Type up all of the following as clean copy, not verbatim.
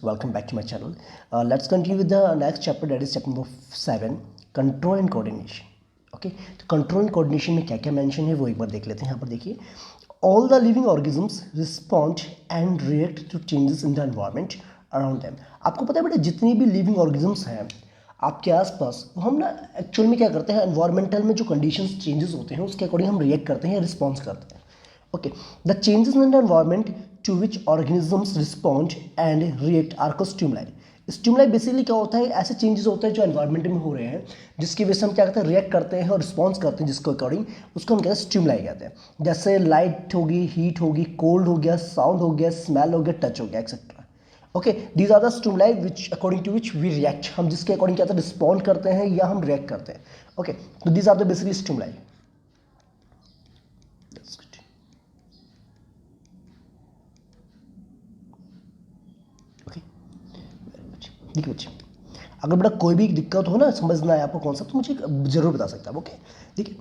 welcome back to my channel. Let's continue with the next chapter, that is chapter number 7, control and coordination. Okay, तो control and coordination में क्या क्या mention है वो एक बार देख लेते हैं. यहाँ पर देखिए, all the living organisms respond and react to changes in the environment around them. आपको पता है बेटा, जितनी भी living organisms हैं आपके आसपास, वो हम ना एक्चुअल में क्या करते हैं, एनवायरमेंटल में जो कंडीशंस चेंजेस होते हैं उसके अकॉर्डिंग हम रिएक्ट करते हैं, रिस्पॉन्स करते हैं. Okay, the changes in the environment to which organisms respond and react are called stimuli. Stimuli basically क्या होता है, ऐसे चेंजेस होते हैं जो एनवायरनमेंट में हो रहे हैं जिसकी वजह से हम क्या करते हैं, रिएक्ट करते हैं और रिस्पॉन्स करते हैं जिसको अकॉर्डिंग, उसको हम कहते हैं स्टिमुलाई कहते हैं. जैसे लाइट होगी, हीट होगी, कोल्ड हो गया, साउंड हो गया, स्मेल हो गया, टच हो गया, etcetera. Okay, these are the stimuli which according to which we react. हम जिसके अकॉर्डिंग क्या होता है, रिस्पॉन्ड करते हैं या हम रिएक्ट करते हैं. ओके, तो these are the basically stimuli. देखिए बच्चे, अगर बेटा कोई भी दिक्कत हो ना, समझना है आपको कॉन्सेप्ट, तो मुझे जरूर बता सकते हैं. ओके, देखिए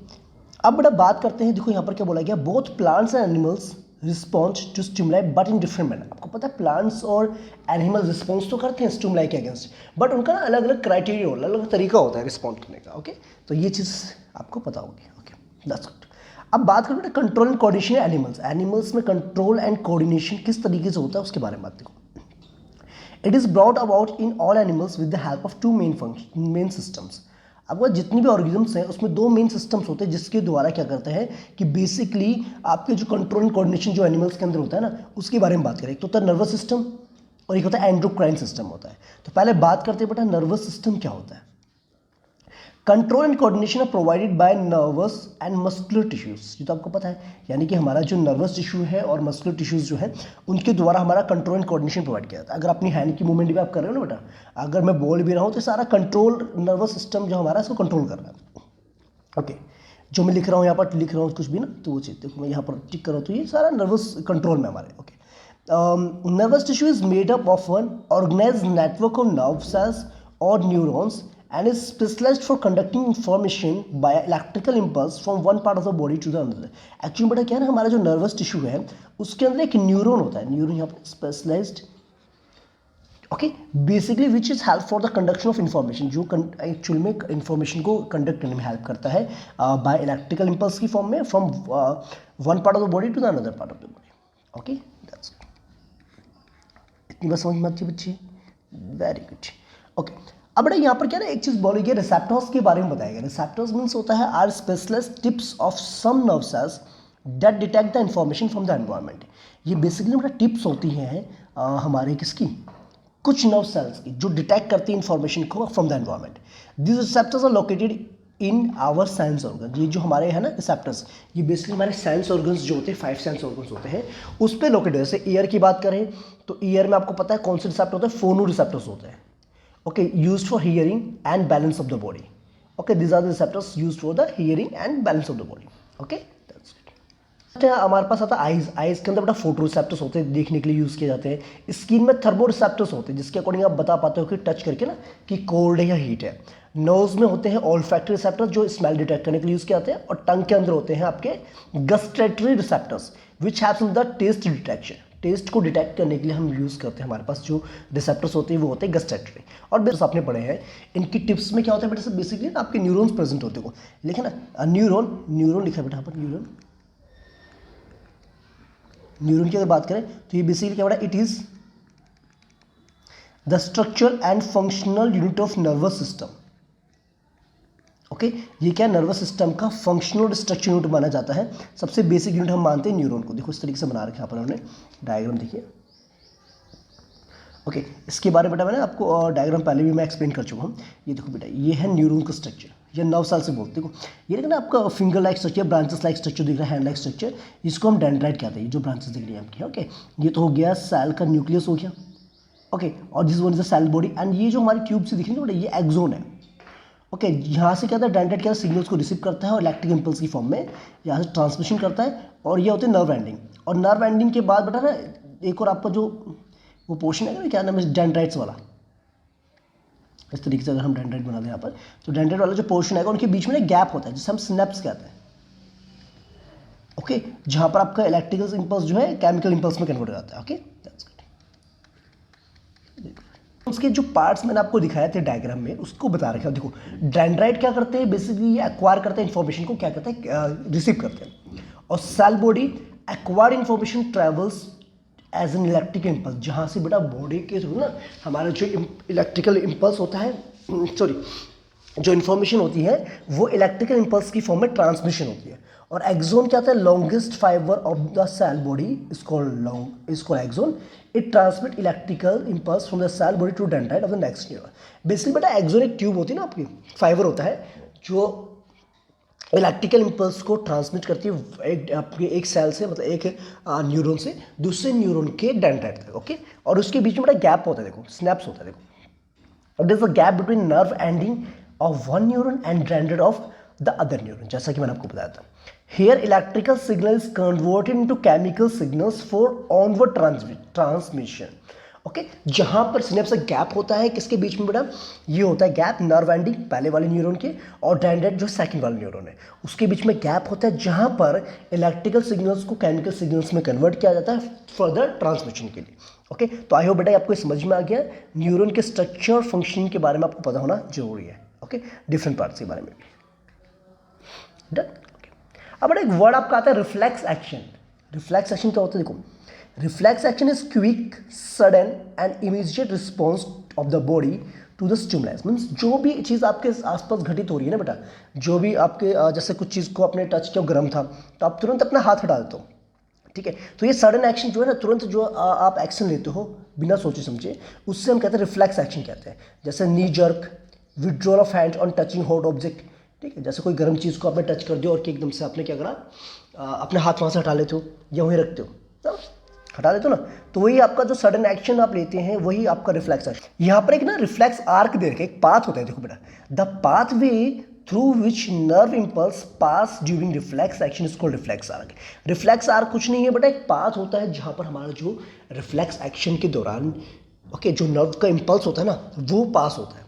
अब बेटा बात करते हैं. देखो यहाँ पर क्या बोला गया, both plants and animals respond to stimuli but in different manner. आपको पता है प्लांट्स और एनिमल्स रिस्पॉन्स तो करते हैं स्टिमुलाई के अगेंस्ट, बट उनका ना अलग अलग क्राइटेरिया, अलग अलग तरीका होता है रिस्पॉन्ड करने का. ओके, तो ये चीज़ आपको पता होगी. Okay, that's good. अब बात करें बेटा control and coordination animals. Animals में कंट्रोल एंड कोऑर्डिनेशन किस तरीके से होता है उसके बारे में बात देखो. It is brought about in all animals with the help of two main systems. आपको जितनी भी ऑर्गेनिजम्स हैं उसमें दो मेन सिस्टम्स होते हैं जिसके द्वारा क्या करते हैं कि बेसिकली आपके जो कंट्रोल एंड कोऑर्डिनेशन जो एनिमल्स के अंदर होता है ना, उसके बारे में बात करें. एक तो होता है नर्वस सिस्टम और एक होता है एंडोक्राइन सिस्टम होता है. तो पहले बात करते हैं बेटा नर्वस सिस्टम क्या होता है. Control and coordination are provided by nervous and muscular tissues. ये तो आपको पता है, यानी कि हमारा जो नर्वस टिश्यू है और मस्कुलर टिश्यूज जो है उनके द्वारा हमारा कंट्रोल एंड कोऑर्डिनेशन प्रोवाइड किया जाता है. अगर अपनी हैंड की मूवमेंट भी आप कर रहे हो ना बेटा, अगर मैं बोल भी रहा हूँ तो सारा कंट्रोल नर्वस सिस्टम जो हमारा इसको कंट्रोल कर रहा है. ओके, जो मैं लिख रहा हूँ यहाँ पर लिख रहा हूँ कुछ भी ना, तो वो चीज़ देखो मैं यहाँ पर टिक कर रहा हूँ, तो ये सारा नर्वस कंट्रोल में हमारे. Okay, nervous tissue is made up of an organized network of nerve cells or neurons and is specialized for conducting information by electrical impulse from one part of the body to the another. Actually बेटा क्या है ना, हमारा जो nervous tissue है उसके अंदर एक न्यूरॉन होता है. न्यूरॉन यहाँ पर specialised, okay, basically which is help for the conduction of information, जो एक्चुअल में इन्फॉर्मेशन को कंडक्ट करने में हेल्प करता है बाय इलेक्ट्रिकल इम्पल्स की फॉर्म में from one part of the body to the another part of the body. Okay, that's इतनी बात समझ में आती है बच्ची, वेरी गुड. ओके, अब बेटा यहाँ पर क्या ना एक चीज़ बोली गई, रिसेप्टर्स के बारे में बताया गया. रिसेप्टर्स मीन्स होता है are specialist tips of some nerve cells that detect the information from the environment. ये बेसिकली बेटा टिप्स होती हैं हमारे किसकी, कुछ नर्व सेल्स की, जो डिटेक्ट करती है इन्फॉर्मेशन को from the environment. This receptors are located in our sense organ. ये जो हमारे हैं ना रिसेप्टर्स, ये बेसिकली हमारे सेंस ऑर्गन्स जो होते हैं, 5 सेंस ऑर्गन्स होते हैं, उस पर लोकेटेड. जैसे ईयर की बात करें तो ईयर में आपको पता है कौन से रिसेप्टर होते हैं, फोनो रिसेप्टर्स होते हैं. Okay, used for hearing and balance of the body. Okay, this are the receptors used for the hearing and balance of the body. Okay, that's it. हमारे पास आता है आइज. आइज के अंदर बेटा फोटो रिसेप्टर्स होते हैं, देखने के लिए यूज़ किए जाते हैं. स्किन में थर्मो रिसेप्टर्स होते हैं जिसके अकॉर्डिंग आप बता पाते हो कि टच करके ना कि कोल्ड है या हीट है. नोज में होते हैं ऑल्फैक्टरी रिसेप्टर्स जो स्मेल डिटेक्ट करने के लिए यूज़ किए जाते हैं. और टंग के अंदर होते हैं आपके gustatory receptors which haves the taste detection. Taste को डिटेक्ट करने के लिए हम यूज़ करते हैं, हमारे पास जो रिसेप्टर्स होते हैं वो होते हैं गस्टेटरी. और बेस आपने पढ़े हैं इनकी टिप्स में क्या होता है बेटा, बेसिकली आपके न्यूरॉन्स प्रेजेंट होते हैं. लेकिन ना न्यूरॉन लिखा है बेटा यहाँ पर, न्यूरॉन की अगर बात करें तो ये बेसिकली क्या बेटा, it is the structure and functional unit of nervous system. Okay, ये क्या नर्वस सिस्टम का फंक्शनल स्ट्रक्चर यूनिट माना जाता है. सबसे बेसिक यूनिट हम मानते हैं न्यूरॉन को. देखो इस तरीके से बना रखा है यहाँ पर उन्होंने डायग्राम, देखिए. ओके, इसके बारे में बेटा मैंने आपको डायग्राम पहले भी मैं एक्सप्लेन कर चुका हूँ. ये देखो बेटा, ये है न्यूरॉन का स्ट्रक्चर, ये नर्व सेल से बोलते. देखो ये देखो ना आपका finger like structure, branches like structure दिख रहा है, हैंड लाइक स्ट्रक्चर, इसको हम डेंड्राइट कहते हैं. जो ब्रांचेस दिख रही है आपकी. ओके, ये तो हो गया सेल का न्यूक्लियस हो गया. ओके, और this one is the cell body. And ये जो हमारी ट्यूब से दिख रही है बेटा, ये एक्सोन है. ओके, यहाँ से क्या होता है, डेंड्राइट क्या सिग्नल्स को रिसीव करता है और इलेक्ट्रिक इंपल्स की फॉर्म में यहाँ से ट्रांसमिशन करता है. और ये होते हैं नर्व एंडिंग. और नर्व एंडिंग के बाद बेटा ना एक और आपका जो वो पोर्शन है ना, क्या नाम है, डेंड्राइट्स वाला. इस तरीके से अगर हम डेंड्राइट बना दें यहाँ पर, तो डेंड्राइट वाला जो पोर्शन है उनके बीच में ना गैप होता है जिसे हम सिनेप्स कहते हैं. ओके, जहाँ पर आपका इलेक्ट्रिकल इंपल्स जो है केमिकल इंपल्स में कन्वर्ट हो जाता है. Okay, that's good. उसके जो पार्ट्स मैंने आपको दिखाए थे डायग्राम में उसको बता रखा है। देखो डेंड्राइट क्या करते हैं, बेसिकली एक्वायर करते हैं इन्फॉर्मेशन को, क्या करते हैं, रिसीव करते हैं। और cell body acquired information travels as an electrical impulse, जहाँ से बेटा बॉडी के थ्रू ना हमारा जो इलेक्ट्रिकल इम्पल्स होता है, सॉरी जो इन्फॉर्मेशन होती है वो इलेक्ट्रिकल इम्पल्स की फॉर्म में ट्रांसमिशन होती है। और एक्सोन क्या होता है, longest fibre of the cell body is called axon. It transmit electrical impulse from the cell body to dendrite of the next neuron. Basically बेटा एक्सोन एक ट्यूब होती है ना आपकी, फाइबर होता है जो इलेक्ट्रिकल इम्पल्स को ट्रांसमिट करती है एक सेल से, मतलब एक न्यूरॉन से दूसरे न्यूरॉन के डेंड्राइट तक। ओके, और उसके बीच में बड़ा गैप होता है, देखो स्नैप्स होता है, देखो there is a gap between nerve ending of one neuron and dendrite of the other neuron, जैसा कि मैंने आपको बताया था। Here electrical signal is converted into chemical signals for onward transmission. Okay, जहां पर सिनेप्स गैप होता है, किसके बीच में बेटा, ये होता है गैप नर्व एंडिंग पहले वाले न्यूरॉन के और डेंड्राइट जो सेकंड वाला न्यूरॉन है उसके बीच में गैप होता है, जहां पर इलेक्ट्रिकल सिग्नल्स को केमिकल सिग्नल्स में कन्वर्ट किया जाता है फर्दर ट्रांसमिशन के लिए। ओके, तो आई होप बेटा आपको समझ में आ गया न्यूरॉन के स्ट्रक्चर और फंक्शनिंग के बारे में आपको पता होना जरूरी है। ओके, डिफरेंट पार्ट्स के बारे में भी डन। अब बेटा एक वर्ड आपका आता है रिफ्लेक्स एक्शन। रिफ्लेक्स एक्शन क्या होता है, देखो reflex action is quick sudden and immediate response of the body to the stimulus. Means जो भी चीज़ आपके आसपास घटित हो रही है ना बेटा, जो भी आपके जैसे कुछ चीज़ को आपने टच किया गर्म था तो आप तुरंत अपना हाथ हटा देते हो, ठीक है। तो ये सडन एक्शन जो है ना, तुरंत जो आप एक्शन लेते हो बिना सोचे समझे, उससे हम कहते हैं रिफ्लेक्स एक्शन कहते हैं। जैसे नी jerk, withdrawal of hand on touching hot object, ठीक है। जैसे कोई गर्म चीज़ को आपने टच कर दिया और कि एकदम से आपने क्या करा, अपने हाथ वहाँ से हटा लेते हो या वहीं रखते हो ना, हटा देते हो ना, तो वही आपका जो सडन एक्शन आप लेते हैं वही आपका रिफ्लेक्स एक्शन। यहाँ पर एक ना रिफ्लेक्स आर्क दे रखे, एक पाथ होता है, देखो बेटा the path way through which nerve impulse pass during reflex action is called reflex arc. Reflex arc कुछ नहीं है बेटा, एक पाथ होता है जहाँ पर हमारा जो रिफ्लेक्स एक्शन के दौरान ओके जो नर्व का इम्पल्स होता है ना वो पास होता है,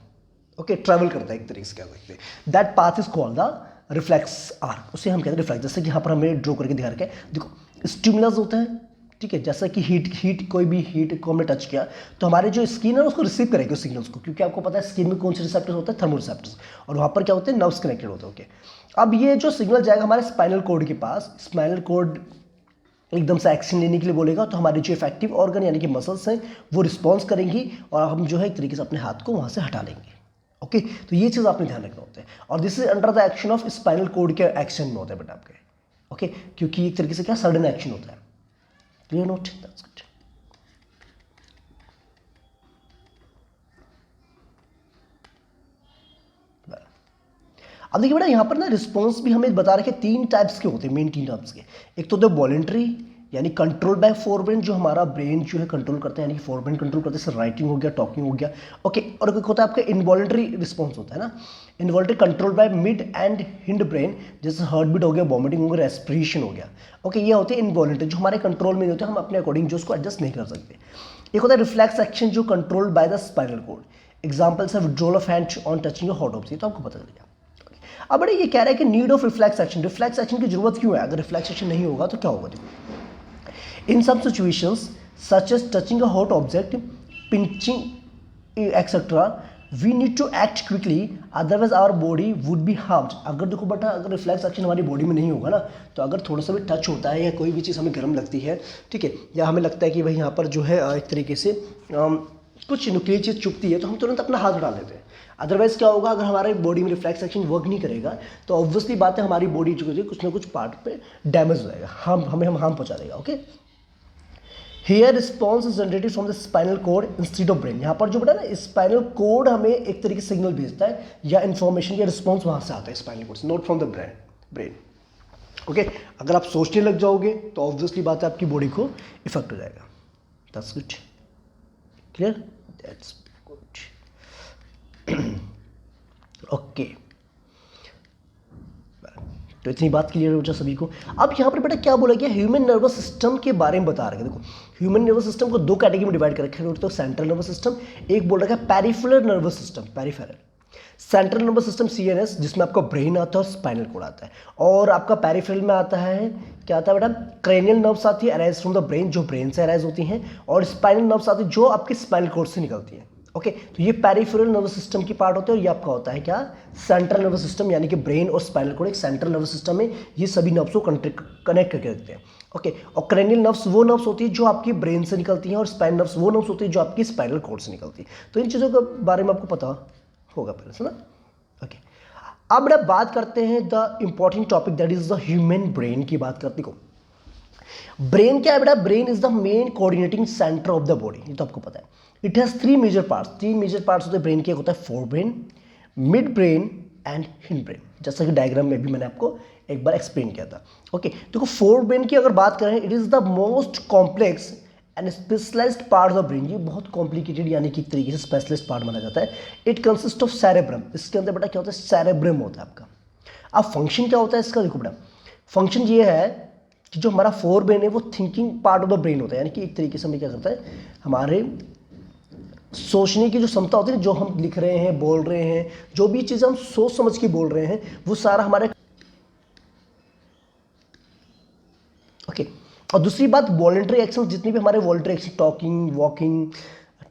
ओके ट्रैवल करता है एक तरीके से कह सकते हैं। That path is called the reflex arc, उसे हम कहते हैं रिफ्लेक्स। जैसे कि यहाँ पर हमें ड्रॉ करके दिखा रखा है, देखो स्टिमुलस होता है, ठीक है। जैसा कि हीट कोई भी हीट को हमने टच किया तो हमारे जो स्किन है उसको रिसीव करेगी उस सिग्नल्स को, क्योंकि आपको पता है स्किन में कौन से रिसेप्टर्स होते हैं, थर्मो रिसेप्टर्स, और वहाँ पर क्या होते हैं, नर्व्स कनेक्टेड होते हैं। ओके, अब ये जो सिग्नल जाएगा हमारे स्पाइनल कॉर्ड के पास, स्पाइनल कॉर्ड एकदम से एक्शन लेने के लिए बोलेगा तो हमारे जो इफेक्टिव ऑर्गन यानी कि मसल्स हैं वो रिस्पॉन्स करेंगी और हम जो है एक तरीके से अपने हाथ को वहाँ से हटा लेंगे। ओके, तो ये चीज़ आपने ध्यान रखना होता है, और this is under the action of spinal cord के एक्शन में होता है बेटा आपके। ओके, क्योंकि एक तरीके से क्या सडन एक्शन होता है। Clear note, that's good. अब देखिए बेटा यहाँ पर ना रिस्पॉन्स भी हमें बता रखे 3 टाइप्स के होते हैं, मेन 3 टाइप्स के। एक तो होता है वॉलेंट्री यानी कंट्रोल बाय फोरब्रेन, जो हमारा ब्रेन जो है कंट्रोल करता है, यानी कि फोरब्रेन कंट्रोल करते हैं, जैसे राइटिंग हो गया, टॉकिंग हो गया। ओके, और एक होता है आपका इनवॉलेंट्री रिस्पॉन्स होता है ना, involuntary control by mid and hind brain, जैसे हार्ट बीट हो गया, वॉमिटिंग हो गया, रेस्पिरेशन हो गया। ओके, ये होते हैं इनवॉलेंट्री जो हमारे कंट्रोल में नहीं होते, हम अपने अकॉर्डिंग जो उसको एडजस्ट नहीं कर सकते। एक होता है रिफ्लेक्स एक्शन जो control by the spinal cord, examples है withdrawal of hand on touching a hot object, तो आपको पता चल गया। अब बड़े ये कह रहा है कि need of reflex action, reflex action की जरूरत क्यों है, अगर रिफ्लेक्स एक्शन नहीं होगा तो क्या होगा। In some situations such as touching a hot object, pinching etcetera, we need to act quickly otherwise our body would be harmed. अगर देखो बेटा अगर रिफ्लेक्स एक्शन हमारी बॉडी में नहीं होगा ना, तो अगर थोड़ा सा भी टच होता है या कोई भी चीज़ हमें गर्म लगती है, ठीक है, या हमें लगता है कि भाई यहाँ पर जो है एक तरीके से कुछ नुकीली चीज़ चुभती है तो हम तुरंत अपना हाथ उठा लेते हैं। अदरवाइज क्या होगा, अगर हमारे बॉडी में रिफ्लेक्स एक्शन वर्क नहीं करेगा तो ऑब्वियसली बात है हमारी बॉडी जो है कुछ ना कुछ पार्ट पे डैमेज हो जाएगा, हमें हार्म पहुंचा देगा। Okay, here response is generated from the spinal cord instead of brain. यहाँ पर जो बेटा ना स्पाइनल कॉर्ड हमें एक तरीके से सिग्नल भेजता है या इन्फॉर्मेशन या रिस्पॉन्स वहाँ से आता है स्पाइनल कॉर्ड से, not from the brain. Okay, अगर आप सोचने लग जाओगे तो ऑब्वियसली बात है आपकी बॉडी को इफेक्ट हो जाएगा। That's good, clear, that's good. Okay, तो इतनी बात क्लियर हो जाए सभी को। अब यहाँ पर बेटा क्या बोला गया, ह्यूमन नर्वस सिस्टम के बारे में बता रहे हैं। देखो ह्यूमन नर्वस सिस्टम को 2 कैटेगरी में डिवाइड कर रखे हैं, तो सेंट्रल नर्वस सिस्टम, एक बोल रखा है peripheral nervous system, peripheral. Central nervous system CNS जिसमें आपका ब्रेन आता है और स्पाइनल कॉर्ड आता है, और आपका पेरिफेरल में आता है क्या आता है बेटा, क्रेनियल नर्व्स आती है अराइज फ्रॉम द ब्रेन, जो ब्रेन से अराइज होती हैं, और स्पाइनल नर्व्स आती है जो आपके स्पाइनल कॉर्ड से निकलती है। ओके, तो ये पेरिफेरल नर्वस सिस्टम की पार्ट होते हैं और ये आपका होता है क्या, सेंट्रल नर्वस सिस्टम, यानी कि ब्रेन और स्पाइनल कॉर्ड एक सेंट्रल नर्वस सिस्टम है, ये सभी नर्व्स को कनेक्ट करके रखते हैं। ओके, और क्रेनियल नर्व्स वो नर्व्स होती है जो आपकी ब्रेन से निकलती हैं और स्पाइन नर्व्स वो नर्व्स होती है जो आपकी स्पाइनल कॉर्ड से निकलती है। तो इन चीज़ों के बारे में आपको पता होगा पहले से ना। ओके, अब बड़ा बात करते हैं the important topic that is the human brain की बात करते को। ब्रेन क्या है बेटा, brain is the main coordinating centre of the body, ये तो आपको पता है। It has three major parts, तीन मेजर पार्ट्स होते हैं ब्रेन के, एक होता है fore brain, mid brain and hind brain, जैसा कि डायग्राम में भी मैंने आपको एक बार एक्सप्लेन किया था। ओके, देखो फोर ब्रेन की अगर बात करें, it is the most complex and specialised part of brain, ये बहुत कॉम्प्लिकेटेड यानी कि एक तरीके से स्पेशलिस्ट पार्ट माना जाता है। इट कंसिस्ट ऑफ सेरेब्रम, इसके अंदर बेटा क्या होता है, सेरेब्रम होता है आपका। अब फंक्शन क्या होता है इसका, देखो बेटा फंक्शन ये है कि जो हमारा फोर ब्रेन है वो thinking part of the brain होता है, यानी कि एक तरीके से हमें क्या करता है, हमारे सोचने की जो क्षमता होती है, जो हम लिख रहे हैं, बोल रहे हैं, जो भी चीज़ हम सोच समझ के बोल रहे हैं, वो सारा हमारे। ओके, और दूसरी बात वॉलंटरी एक्शन, जितनी भी हमारे वॉलंटरी एक्शन, टॉकिंग, वॉकिंग,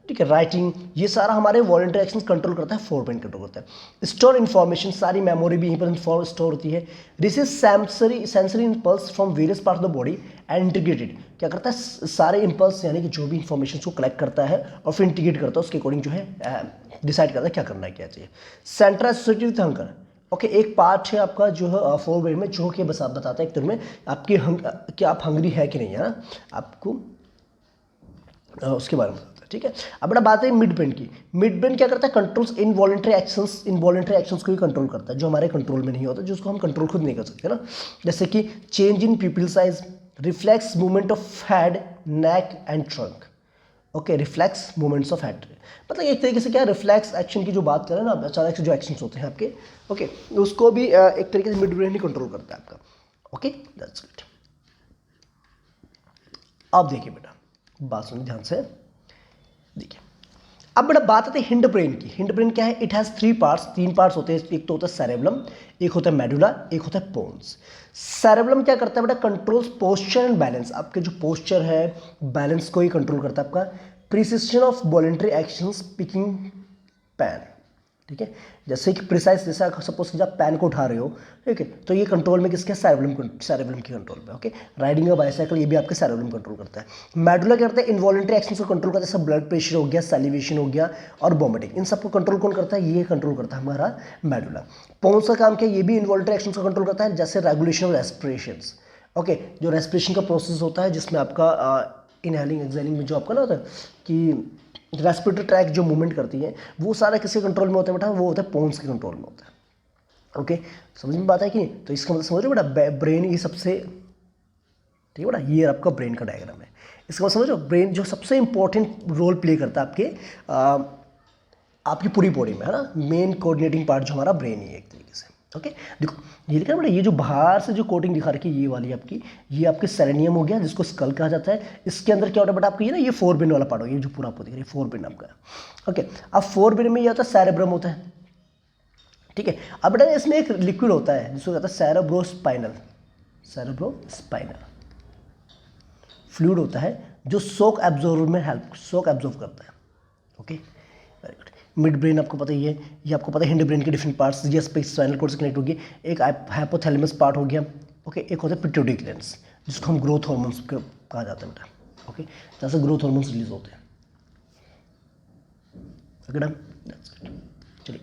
ठीक है, राइटिंग, ये सारा हमारे वॉलंटरी एक्शन कंट्रोल करता है, फोर ब्रेन कंट्रोल करता है। स्टोर इन्फॉर्मेशन, सारी मेमोरी भी यहीं पर स्टोर होती है। Receive sensory impulse from various part of the body and integrated, क्या करता है, सारे इम्पल्स यानी कि जो भी इंफॉर्मेशन को कलेक्ट करता है और फिर इंटीग्रेट करता है, उसके अकॉर्डिंग जो है डिसाइड करता है क्या करना है, क्या चाहिए। Central associated with hunger, okay, एक पार्ट है आपका जो है फोर ब्रेन में, जो कि बस आप बताता है एक तरह में आपकी कि आप हंग्री है कि नहीं है ना, आपको उसके बारे में बताता है, ठीक है। अब बड़ा बात है मिड ब्रेन की। मिड ब्रेन क्या करता है, कंट्रोल्स इनवॉलंटरी एक्शंस को भी कंट्रोल करता है, जो हमारे कंट्रोल में नहीं होता, जिसको हम कंट्रोल खुद नहीं कर सकते ना, जैसे कि change in प्यूपिल size, reflex movement of head, neck and trunk. Okay, reflex movements of head, मतलब एक तरीके से क्या, रिफ्लेक्स एक्शन की जो बात करें ना, अचानक से जो एक्शंस होते हैं आपके, ओके, उसको भी एक तरीके से मिड ब्रेन ही कंट्रोल करता है आपका। Okay, that's good. अब देखिए बेटा, बात सुनिए ध्यान से, देखिए अब बेटा बात आती है हिंड ब्रेन की। हिंड ब्रेन क्या है, इट हैज़ थ्री पार्ट्स, तीन पार्ट्स होते हैं, एक तो होता है सेरेब्रम, एक होता है मेडुला, एक होता है पोन्स। सेरेब्रम क्या करता है बेटा, कंट्रोल्स पोस्चर एंड बैलेंस, आपके जो पोस्चर है, बैलेंस को ही कंट्रोल करता है आपका। Precision of voluntary actions, picking pen, ठीक है, जैसे कि प्रिसाइज, जैसा सपोज कि आप पेन को उठा रहे हो, ठीक है, तो ये कंट्रोल में किसके, सेरेब्रम की कंट्रोल में। ओके, राइडिंग अ बाइसाइकिल, ये भी आपके सेरेब्रम कंट्रोल करता है। मेडुला क्या करता है, इनवॉलंटरी एक्शंस को कंट्रोल करता है, जैसे ब्लड प्रेशर हो गया, सैलिवेशन हो गया और वोमिटिंग, इन सबको कंट्रोल कौन करता है, ये कंट्रोल करता है हमारा मेडुला। पोन्स का काम क्या है, ये भी इनवॉलंटरी एक्शंस को कंट्रोल करता है, जैसे रेगुलेशन ऑफ रेस्पिरेशंस। ओके, जो रेस्पिरेशन का प्रोसेस होता है, जिसमें आपका इनहेलिंग एक्सहेलिंग में जो आपका ना होता है कि रेस्पिरेटरी ट्रैक जो मूवमेंट करती है, वो सारा किसके कंट्रोल में होता है बेटा, वो होता है पोन्स के कंट्रोल में होता है। ओके, समझ में बात है कि नहीं, तो इसका मतलब समझ रहे हो बेटा, ब्रेन ये सबसे, ठीक है बेटा, ये आपका ब्रेन का डायग्राम है। इसका मतलब समझ रहे हो, ब्रेन जो सबसे इंपॉर्टेंट रोल प्ले करता है आपकी पूरी बॉडी में, है ना, मेन कोऑर्डिनेटिंग पार्ट जो हमारा ब्रेन ही है एक तरीके से। ओके, देखो ये लिखा है बेटा, ये जो बाहर से जो कोटिंग दिखा रखी है, ये वाली आपकी, ये आपके सेरेनियम हो गया, जिसको स्कल कहा जाता है। इसके अंदर क्या होता है बेटा, आपको ये ना, ये फोर ब्रेन वाला पार्ट हो गया, ये जो पूरा आपको दिख रहा है फोर ब्रेन आपका। ओके, अब फोर ब्रेन में ये होता है, सेरेब्रम होता है, ठीक है। अब बेटा इसमें एक लिक्विड होता है जिसको कहता है सेरेब्रोस्पाइनल फ्लूइड होता है, जो शॉक एब्जॉर्बर में शॉक एब्जॉर्ब करता है। Okay, very good. Mid brain आपको पता ही है, ये आपको पता है, हिंड ब्रेन के डिफरेंट पार्ट्स, ये स्पाइनल कॉर्ड से कनेक्ट होगी, एक हाइपोथैलेमस पार्ट हो गया। ओके, एक होता है पिट्यूटरी ग्लैंड्स, जिसको हम ग्रोथ हार्मोन्स कहा जाता है बेटा। ओके, जैसे ग्रोथ हार्मोन्स रिलीज होते हैं। चलिए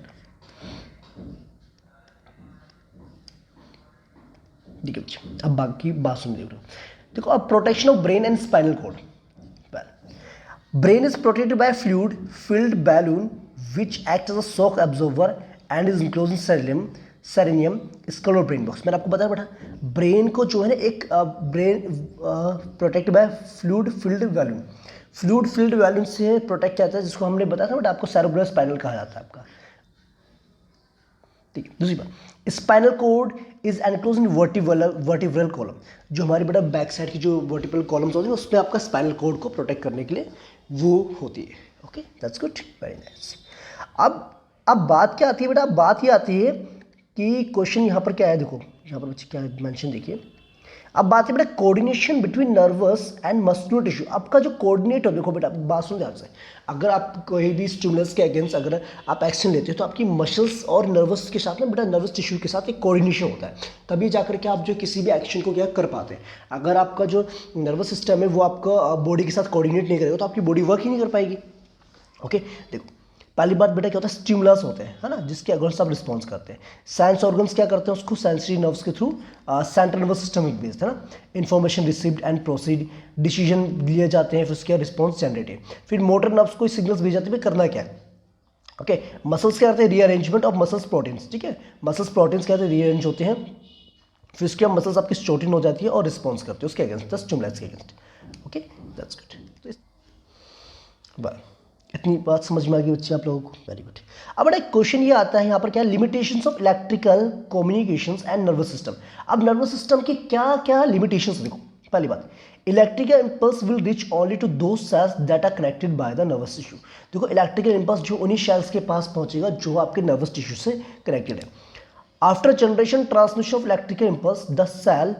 ठीक है बच्चे, अब बाकी बात सुन लीजिए। देखो अब protection of brain and spinal cord. Brain is protected by fluid filled balloon which act as a shock absorber and is enclose in cranium skull और ब्रेन बॉक्स। मैंने आपको बताया बेटा, ब्रेन को जो है ना, एक brain protect by fluid filled balloon से प्रोटेक्ट किया जाता है, जिसको हमने बताया था बेटा, आपको सेरेब्रो स्पाइनल कहा जाता है आपका। ठीक है, दूसरी बात, spinal cord is enclose in vertebral column, जो हमारी बेटा बैक साइड की जो वर्टिब्रल कॉलम्स होती है, उसमें आपका स्पाइनल कोड को प्रोटेक्ट करने के लिए वो होती है। Okay, that's good, very nice. अब बात क्या आती है बेटा, बात ये आती है कि क्वेश्चन यहाँ पर क्या है, देखो यहाँ पर बच्चे क्या मेंशन देखिए, अब बात है बेटा coordination between nervous and muscular tissue. आपका जो कोऑर्डिनेट हो, देखो बेटा बात सुन ध्यान से, अगर आप कोई भी स्टिमुलस के अगेंस्ट अगर आप एक्शन लेते हो तो आपकी मसल्स और नर्वस के साथ में बेटा नर्वस टिश्यू के साथ एक कोऑर्डिनेशन होता है, तभी जाकर के आप जो किसी भी एक्शन को क्या कर पाते हैं। अगर आपका जो नर्वस सिस्टम है वो आपका बॉडी के साथ कोऑर्डिनेट नहीं करेगा तो आपकी बॉडी वर्क ही नहीं कर पाएगी। ओके देखो पहली बात बेटा क्या होता है, स्टिमुलस होते हैं, है ना, जिसके अगेंस्ट आप रिस्पॉन्स करते हैं। सेंस ऑर्गन्स क्या करते हैं उसको, सेंसरी नर्व्स के through central nervous system based है ना, information received and proceed, decision लिए जाते हैं, फिर उसके रिस्पॉन्स जनरेटेड, फिर मोटर नर्व्स को सिग्नल्स भेज जाते हैं करना क्या है। ओके मसल्स क्या करते हैं, रीअरेंजमेंट ऑफ मसल्स प्रोटीन्स, ठीक है, मसल्स प्रोटीन्स क्या होते हैं, रीअरेंज होते हैं, फिर उसके बाद मसल्स आपकी स्टोटिन हो जाती है और रिस्पॉन्स करते हैं उसके अगेंस्ट, स्टिमुलस के against. Okay that's good, bye. इतनी बात समझ में आ गई बच्चे आप लोगों को, वेरी गुड। अब बड़ा एक क्वेश्चन ये आता है यहाँ पर क्या, limitations of electrical communications and nervous system. अब नर्वस सिस्टम की क्या क्या लिमिटेशंस देखो, पहली बात electrical impulse will reach only to those cells that are connected by the nervous tissue. देखो इलेक्ट्रिकल इंपल्स जो उन्हीं सेल्स के पास पहुंचेगा जो आपके नर्वस टिश्यू से कनेक्टेड है। After generation transmission of electrical impulse the cell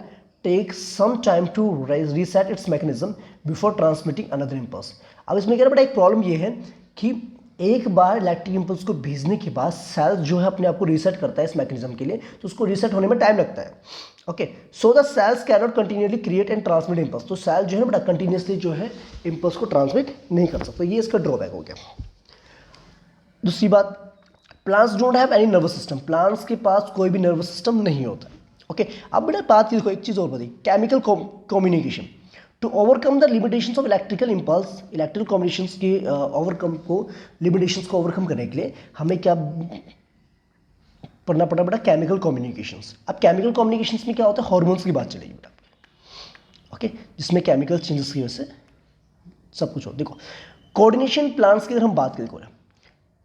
takes some time to reset its mechanism before transmitting another impulse. अब इसमें क्या है बेटा एक प्रॉब्लम ये है कि एक बार इलेक्ट्रिक इंपल्स को भेजने के बाद सेल जो है अपने आप को रीसेट करता है इस मैकेनिज्म के लिए, तो उसको रीसेट होने में टाइम लगता है। Okay so the cells can not continuously create and transmit impulse, तो सेल जो है बेटा कंटिन्यूअसली जो है इंपल्स को ट्रांसमिट नहीं कर सकता, ये इसका ड्रॉबैक हो गया। दूसरी बात plants don't have any nervous system, plants के पास कोई भी नर्वस सिस्टम नहीं होता। ओके अब बेटा बात देखो एक चीज़ और बताइए, chemical communication to overcome the limitations of electrical impulse, electrical communications के ओवरकम को, लिमिटेशंस को ओवरकम करने के लिए हमें क्या पढ़ना पड़ा बेटा, केमिकल कम्युनिकेशंस। अब केमिकल कम्युनिकेशंस में क्या होता है, हार्मोन्स की बात चलेगी बेटा, ओके जिसमें केमिकल चेंजेस की वजह से सब कुछ हो। देखो कोऑर्डिनेशन प्लांट्स की अगर हम बात करें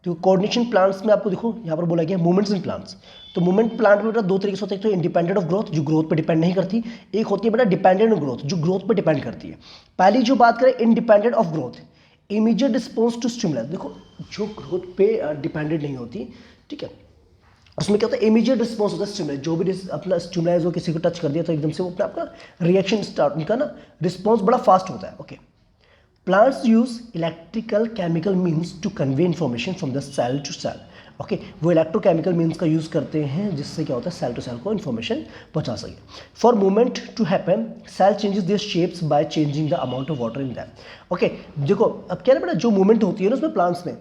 तो कोऑर्डिनेशन प्लांट्स में आपको देखो यहाँ पर बोला गया मूवमेंट्स इन प्लांट्स, तो मूवमेंट प्लांट में बेटा दो तरीके से होते हैं, एक तो इंडिपेंडेंट ऑफ ग्रोथ जो ग्रोथ पे डिपेंड नहीं करती, एक होती है बेटा डिपेंडेंट ऑफ ग्रोथ जो ग्रोथ पे डिपेंड करती है। पहली जो बात करें independent of growth, immediate response to stimulus, देखो जो ग्रोथ पे डिपेंडेंट नहीं होती, ठीक है, उसमें क्या होता है इमीडिएट रिस्पॉन्स होता है स्टिमुलस, जो भी अपना स्टिमुलस हो किसी को टच कर दिया तो एकदम से वो अपना आपका रिएक्शन स्टार्ट, उनका ना रिस्पॉन्स बड़ा फास्ट होता है। Okay plants use electrical chemical means to convey information from the cell to cell. Okay वो इलेक्ट्रोकेमिकल मीन्स का यूज़ करते हैं जिससे क्या होता है सेल टू सेल को इन्फॉर्मेशन पहुंचा सके। For movement to happen cell changes their shapes by changing the amount of water in them. Okay देखो अब क्या है बेटा जो मूवमेंट होती है ना उसमें प्लांट्स में,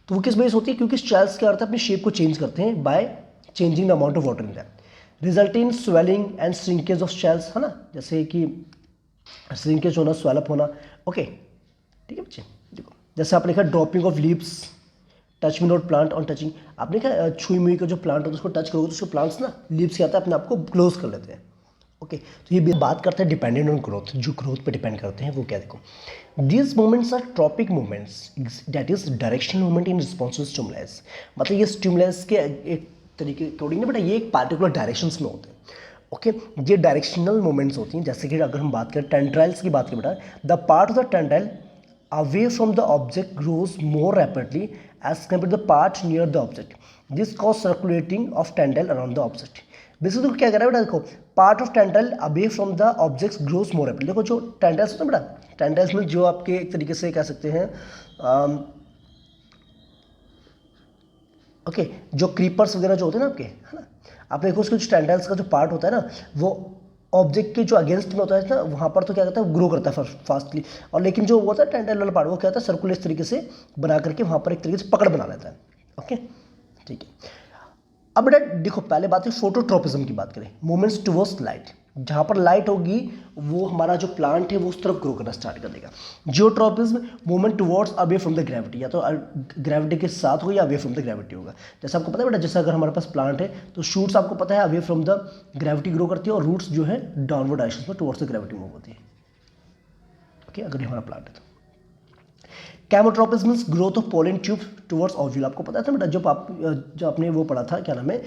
तो वो किस वजह से होती है, क्योंकि सेल्स क्या होता है अपनी शेप को चेंज करते हैं by changing the amount of water in them, result in swelling and shrinkage of cells, है ना, जैसे कि श्रिंकेज होना, स्वेलअप होना। ओके ठीक है बच्चे, देखो जैसे आपने लिखा dropping of leaves, touch me not plant on touching, आपने क्या छुई मुई का जो प्लांट होता है उसको टच करोगे तो उसको प्लांट्स ना लीव्स क्या आता है अपने आप को क्लोज कर लेते हैं। ओके तो ये बात करते हैं डिपेंडेंट ऑन ग्रोथ, जो ग्रोथ पे डिपेंड करते हैं वो क्या, देखो these movements are tropic movements that is directional movement in response to stimulus, मतलब ये स्टिमुलस के एक तरीके अकॉर्डिंग ना बेटा ये एक पार्टिकुलर डायरेक्शंस में होते हैं। ओके ये डायरेक्शनल मूवमेंट्स होती हैं, जैसे कि अगर हम बात करें टेंड्राइल्स की बात करें बेटा, the part of the tendril away from the object grows more rapidly as compared to the part near the object. This causes circulating of tendril around the object. Basically क्या कर रहा है बेटा, देखो part of tendril away from the objects grows more rapidly. देखो जो टेंड्राइल्स होते हैं बेटा, टेंड्राइल्स में जो आपके एक तरीके से कह सकते हैं ओके जो क्रीपर्स वगैरह जो होते हैं ना आपके, है ना, आप देखो उसके जो टेंड्राइल्स का जो पार्ट होता है ना वो ऑब्जेक्ट के जो अगेंस्ट में होता है ना, वहाँ पर तो क्या करता है ग्रो करता है फास्टली, और लेकिन जो होता है टेंड्राइल वाला पार्ट वो क्या होता है सर्कुलर इस तरीके से बना करके वहाँ पर एक तरीके से पकड़ बना लेता है। ओके ठीक है अब बेटा देखो पहले बात है फोटोट्रोपिज्म की बात करें, मूवमेंट्स टुवर्ड्स लाइट, जहाँ पर लाइट होगी वो हमारा जो प्लांट है वो उस तरफ ग्रो करना स्टार्ट कर देगा। Geotropism movement towards away from the gravity, या तो ग्रेविटी के साथ हो या अवे फ्रॉम द ग्रेविटी होगा। जैसे आपको पता है बेटा, जैसे अगर हमारे पास प्लांट है तो शूट्स आपको पता है away from the gravity grow करती है और रूट्स जो है डाउनवर्ड डायरेक्शन में टुवर्ड्स द ग्रेविटी मूव होती है। ओके अगर ये हमारा प्लांट है तो chemotropism growth of pollen tube towards ovule, आपको पता था बेटा जब आपने वो पढ़ा था क्या नाम है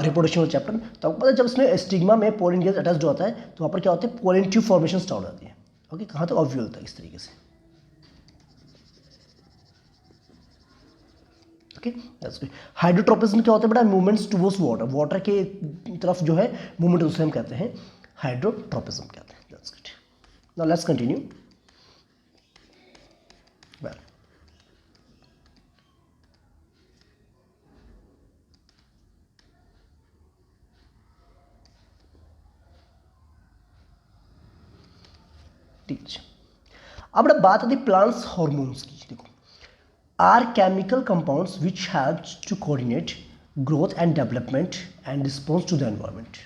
रिप्रोडक्शन चैप्टर, तो आपको पता है जब इसमें स्टिग्मा में पोलन गेज अटैच्ड होता है तो वहाँ पर क्या होता है पोलन ट्यूब फॉर्मेशन स्टार्ट होती है। ओके कहाँ तक ओव्यूल तक इस तरीके से। Okay that's good. हाइड्रोट्रोपिज्म क्या होता है बेटा, मूवमेंट्स टुवर्ड्स वाटर, वाटर के तरफ जो है मूवमेंट उसे हम कहते हैं हाइड्रोट्रोपिज्म कहते हैं। That's good. Now let's continue. Well, ठीक है। अब बात आती प्लांट्स हार्मोन्स की। देखो, are chemical compounds which helps to coordinate growth and development and response to the environment.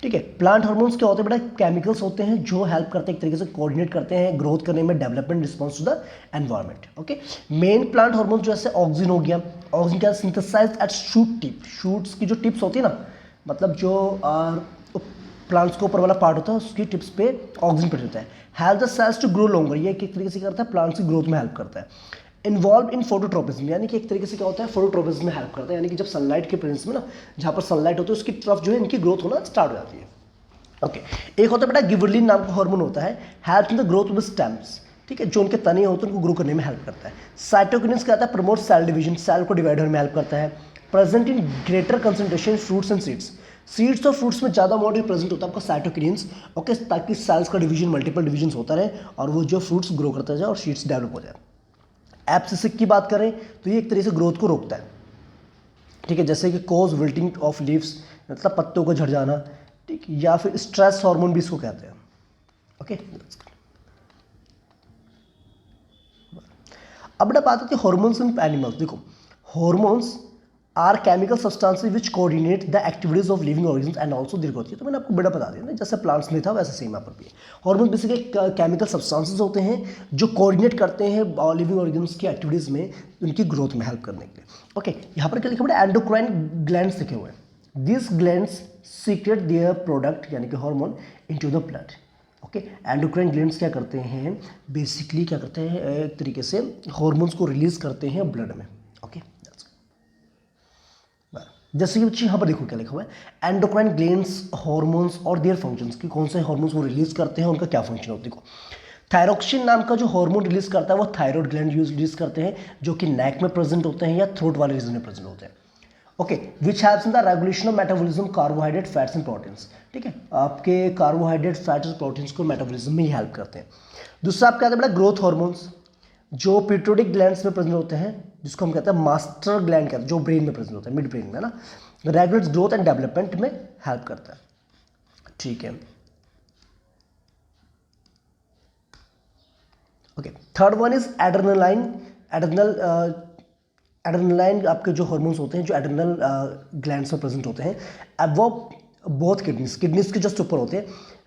ठीक है, प्लांट हार्मोन्स क्या होते हैं बेटा? केमिकल्स होते हैं जो हेल्प करते हैं, एक तरीके से कोऑर्डिनेट करते हैं ग्रोथ करने में, development, response to the environment. Okay, main plant hormone जैसे ऑक्सीजन हो गया, ऑक्सीजन क्या synthesized at shoot tip, shoots की जो टिप्स होती है ना, मतलब जो प्लांट्स को ऊपर वाला पार्ट होता है उसकी टिप्स पे ऑक्सीजन प्रेजेंट होता है। Help the cells to grow longer, ये एक तरीके से करता है प्लांट्स की ग्रोथ में हेल्प करता है। इन्वॉल्व इन फोटोट्रोपिज्म, यानी कि एक तरीके से क्या होता है फोटोट्रोपिज्म में हेल्प करता है, यानी कि जब सनलाइट के प्रेजेंस में ना, जहाँ पर सनलाइट होती है उसकी तरफ जो है इनकी ग्रोथ होना स्टार्ट हो जाती है। ओके, एक होता है बेटा गिबरेलिन नाम का हार्मोन होता है, help in the growth of stems. ठीक है, जो उनके तने होते हैं उनको ग्रो करने में हेल्प करता है। साइटोकिन्स क्या होता है? प्रमोट सेल डिवीजन, सेल को डिवाइड होने में हेल्प करता है। Present in greater concentration fruits and seeds, seeds और फ्रूट्स में ज़्यादा अमाउंट में प्रेजेंट होता है आपका साइटोकिन्स। ओके, ताकि सेल्स का डिवीजन, मल्टीपल डिवीजन होता रहे और वो जो फ्रूट्स ग्रो करता जाए और सीड्स डेवलप हो जाए। एब्सिसिक की बात करें तो ये एक तरीके से ग्रोथ को रोकता है। ठीक है, जैसे कि कोज विल्टिंग ऑफ लीव्स, मतलब पत्तों को झड़ जाना। ठीक, या फिर स्ट्रेस हार्मोन भी इसको कहते हैं। ओके, अब बेटा बात आती है हार्मोन्स इन एनिमल्स। देखो, hormones are chemical substances which coordinate the activities of living organs and also their growth. तो मैंने आपको बेटा बता दिया ना, जैसे प्लांट्स में था वैसे सेम यहाँ पर भी है। हार्मोन बेसिकली केमिकल सब्सटेंसेस होते हैं जो कोऑर्डिनेट करते हैं लिविंग ऑर्गेन्स की एक्टिविटीज़ में, उनकी ग्रोथ में हेल्प करने के लिए। ओके, यहाँ पर क्या लिखा बेटा? एंडोक्राइन ग्लैंड्स लिखे हुए हैं। This glands secret their product यानी कि hormone into the blood. Okay, endocrine glands क्या करते हैं? बेसिकली क्या करते हैं, एक तरीके से हार्मोन्स को रिलीज करते हैं ब्लड में। ओके, जैसे कि बच्चे यहाँ पर देखो क्या लिखा हुआ है, एंडोक्राइन ग्लैंड्स हार्मोन्स और देयर फंक्शंस, कि कौन से हार्मोन्स वो रिलीज करते हैं, उनका क्या फंक्शन होता है। देखो, थायरोक्सिन नाम का जो हार्मोन रिलीज करता है वो थायराइड ग्लैंड रिलीज करते हैं, जो कि नेक में प्रेजेंट होते हैं या थ्रोट वाले रीजन में प्रेजेंट होते हैं। Okay, which helps in the regulation of metabolism carbohydrate fats and proteins. ठीक है, आपके कार्बोहाइड्रेट फैट्स और प्रोटीन्स को मेटाबॉलिज्म में ही हेल्प करते हैं। दूसरा आपका आता है बेटा ग्रोथ हार्मोन्स, जो पिट्यूटरी ग्लैंड्स में प्रेजेंट होते हैं, जिसको हम कहते हैं मास्टर ग्लैंड कहते हैं, जो ब्रेन में प्रेजेंट होता है, मिड ब्रेन में ना, रेगुलेट्स ग्रोथ एंड डेवलपमेंट में हेल्प करता है। ठीक है, okay, third one is adrenaline. Adrenaline आपके जो हार्मोन्स होते हैं जो एड्रेनल ग्लैंड्स में प्रेजेंट होते हैं, अब वो बहुत किडनीज के जस्ट ऊपर होते हैं।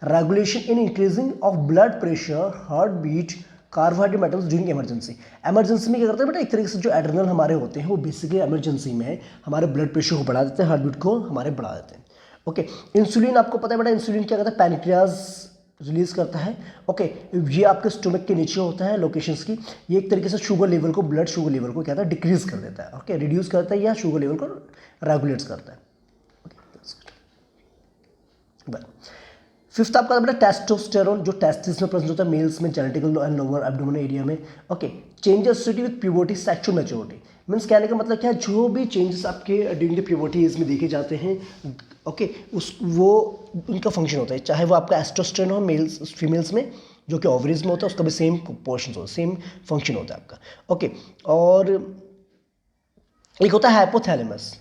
Regulation in increasing of blood pressure, heart beat, carbohydrate metals during emergency. Emergency में क्या करते हैं बेटा? एक तरीके से जो एड्रेनल हमारे होते हैं वो बेसिकली इमरजेंसी में हमारे ब्लड प्रेशर को बढ़ा देते हैं, हार्ट बीट को हमारे बढ़ा देते हैं। ओके, इंसुलिन आपको पता है बेटा, इंसुलिन क्या करता है? पैनक्रियाज रिलीज करता है। ओके, ये आपके स्टोमक के नीचे होता है लोकेशंस की। ये एक तरीके से शुगर लेवल को, ब्लड शुगर लेवल को क्या है डिक्रीज कर देता है। ओके, रिड्यूस करता है या शुगर लेवल को रेगुलेट्स करता है। फिफ्थ आपका बेटा टेस्टोस्टेरोन, जो टेस्टिस में प्रेजेंट होता है मेल्स में, genetical and lower abdomen area में। Okay, changes with puberty, sexual maturity, means कहने का मतलब क्या है, जो भी चेंजेस आपके ड्यूरिंग द प्यूबर्टी एज में देखे जाते हैं, ओके, वो उनका फंक्शन होता है, चाहे वो आपका एस्ट्रोस्टेरोन हो मेल्स फीमेल्स में, जो कि ओवरीज में होता है, उसका भी सेम पोर्शन होता है, सेम फंक्शन होता है आपका। ओके, और एक होता है हाइपोथैलेमस,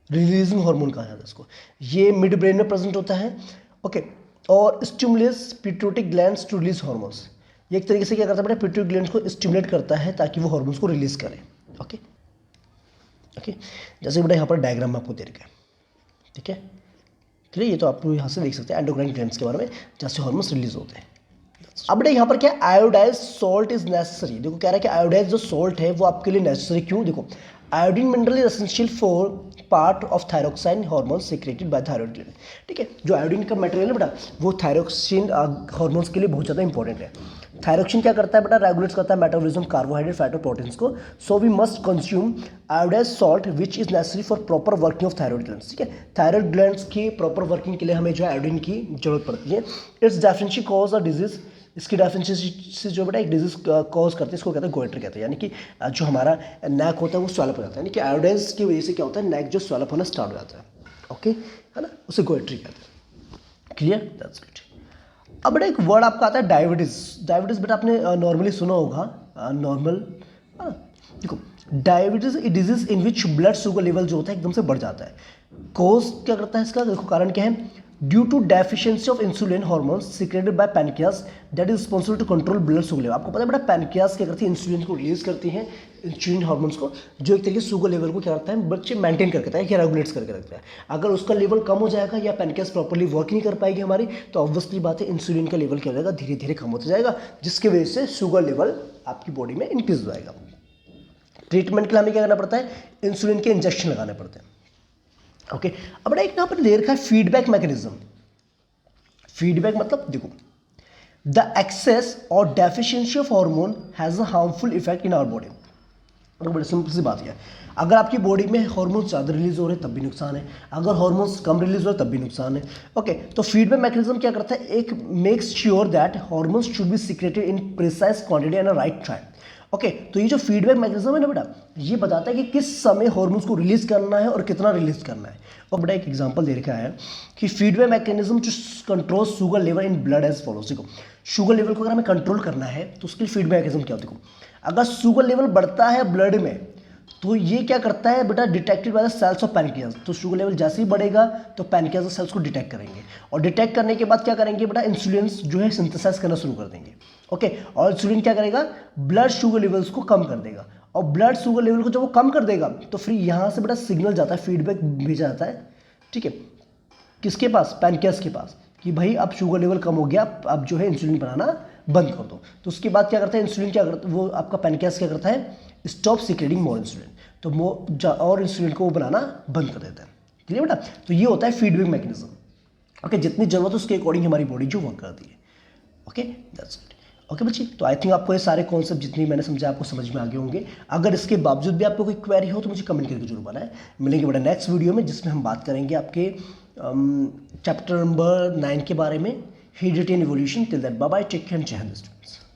रिलीजिंग हार्मोन कहा जाता है इसको, ये मिड ब्रेन में प्रेजेंट होता है। ओके, और stimulates pituitary glands to release hormones, ये एक तरीके से क्या करता है बेटा? पिट्यूटरी ग्लैंड्स को स्टिमुलेट करता है ताकि वो हार्मोन्स को रिलीज करे। ओके, ओके, जैसे बेटा यहाँ पर डायग्राम में आपको दे रखा है। ठीक है, क्लियर? ये तो आप यहाँ से देख सकते हैं एंडोक्राइन ग्लैंड्स के बारे में, जैसे हार्मोन्स रिलीज होते हैं। अब बेटा यहाँ पर क्या आयोडाइज सॉल्ट इज नेसेसरी। देखो कह रहा है कि आयोडाइज जो सॉल्ट है वो आपके लिए नेसेसरी क्यों? देखो, iodine mineral is essential for part of thyroxine hormone secreted by thyroid gland. ठीक है, जो आयोडीन का मटेरियल है बेटा वो थायरोक्सिन हार्मोन्स के लिए बहुत ज़्यादा इंपॉर्टेंट है। थायरोक्सिन क्या करता है बेटा? रेगुलेट्स करता है मेटाबॉलिज्म कार्बोहाइड्रेट फैट और प्रोटीन्स को। So we must consume iodize salt which is necessary for proper working of thyroid glands. ठीक है, थायराइड ग्लैंड्स की प्रॉपर वर्किंग के लिए हमें जो आयोडीन की जरूरत पड़ती है। It's definitely cause a disease, इसकी डेफिनेशन से जो बेटा एक डिजीज कॉज करते हैं, इसको कहते हैं गोइटर कहते हैं, यानी कि जो हमारा नेक होता है वो स्वैलअप हो जाता है, यानी कि आयोडाइज की वजह से क्या होता है नेक जो स्वैलअप होना स्टार्ट हो जाता है। ओके, है ना, उसे गोइट्री कहते हैं। Clear, that's good. अब बेटा एक वर्ड आपका आता है डायबिटीज। डायबिटीज बेटा आपने नॉर्मली सुना होगा, नॉर्मल, देखो diabetes a disease in which blood sugar level जो होता है एकदम से बढ़ जाता है। कोज क्या करता है इसका, देखो कारण क्या है, due to deficiency of insulin hormones secreted by pancreas that is responsible to control blood sugar level. आपको पता है बेटा पैनक्रियास क्या करती है, इंसुलिन को रिलीज करती है, इंसुलिन हार्मोन्स को, जो एक तरीके से शुगर लेवल को क्या करता है बच्चे मेंटेन करके रखता है, क्या रेगुलेट्स करके रखता है। अगर उसका लेवल कम हो जाएगा या पैनक्रियास प्रॉपर्ली वर्क नहीं कर पाएगी हमारी, तो ऑब्वियसली बात है इंसुलिन का लेवल क्या हो जाएगा, धीरे धीरे कम होता जाएगा, जिसकी वजह से शुगर लेवल आपकी बॉडी में इंक्रीज हो जाएगा। ट्रीटमेंट के लिए हमें क्या करना पड़ता है, इंसुलिन के इंजेक्शन लगाने पड़ते हैं। ओके, अब बेटा एक यहाँ पर ले रखा है फीडबैक मैकेनिज्म। फीडबैक मतलब देखो, द एक्सेस और deficiency of hormone has a harmful effect in our body. बड़ी सिंपल सी बात है, अगर आपकी बॉडी में हार्मोन्स ज़्यादा रिलीज हो रहे हैं तब भी नुकसान है, अगर हार्मोन्स कम रिलीज हो रहे तब भी नुकसान है। ओके, तो फीडबैक मैकेनिज्म क्या करता है, एक makes sure that hormones should be secreted in precise quantity and a right time. Okay, तो ये जो फीडबैक मैकेनिज्म है ना बेटा, ये बताता है कि किस समय हार्मोन्स को रिलीज करना है और कितना रिलीज करना है। और बेटा एक एग्जांपल दे रखा है कि feedback mechanism to control sugar level in blood as follows. देखो शुगर लेवल को अगर हमें कंट्रोल करना है तो उसके लिए फीडबैक मैकेनिज्म क्या होता है, देखो अगर शुगर लेवल बढ़ता है ब्लड में तो ये क्या करता है बेटा, detected by the cells of pancreas. तो शुगर लेवल जैसे ही बढ़ेगा तो पैनक्रियास सेल्स को डिटेक्ट करेंगे, और डिटेक्ट करने के बाद क्या करेंगे बेटा, इंसुलिन जो है सिंथेसाइज करना शुरू कर देंगे। ओके, और इंसुलिन क्या करेगा, ब्लड शुगर लेवल्स को कम कर देगा, और ब्लड शुगर लेवल को जब वो कम कर देगा तो फिर यहाँ से बेटा सिग्नल जाता है, फीडबैक भेजा जाता है, ठीक है, किसके पास, पैनक्रियास के पास, कि भाई अब शुगर लेवल कम हो गया, अब जो है इंसुलिन बनाना बंद कर दो। तो उसके बाद क्या करता है इंसुलिन, क्या करता है वो आपका पैनक्रियास क्या करता है, स्टॉप सीक्रेटिंग मोर इंसुलिन, तो और इंसुलिन को वो बनाना बंद कर देता है। क्लियर बेटा, तो ये होता है फीडबैक मैकेनिज्म। ओके, जितनी जरूरत है उसके अकॉर्डिंग हमारी बॉडी जो वर्क करती है। Okay, that's it. ओके बच्चे, तो आई थिंक आपको ये सारे कॉन्सेप्ट जितनी मैंने समझा आपको समझ में आ गए होंगे। अगर इसके बावजूद भी आपको कोई क्वेरी हो तो मुझे कमेंट करके जरूर बताएं। मिलेंगे बेटा नेक्स्ट वीडियो में, जिसमें हम बात करेंगे आपके चैप्टर नंबर 9 के बारे में, heredity and evolution. Till that bye bye, take care and जय हिंद स्टूडेंट्स।